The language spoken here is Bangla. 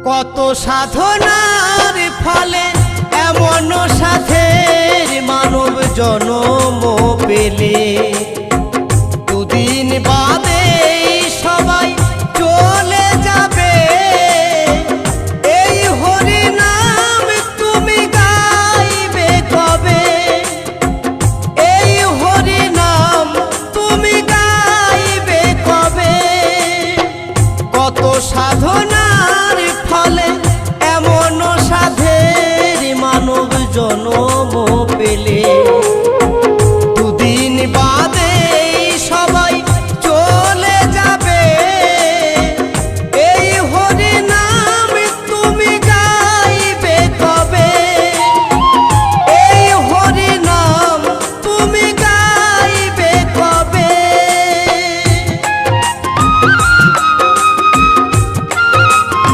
কত সাধনার ফলে এমন সাধের মানব জন্ম পেলে, দুদিন বাদে সবাই চলে যাবে। এই হরি নাম তুমি গাইবে কবে? এই হরি নাম তুমি গাইবে কবে? কত সাধনার ফলে এমন সাধের মানব জন্ম পেলে,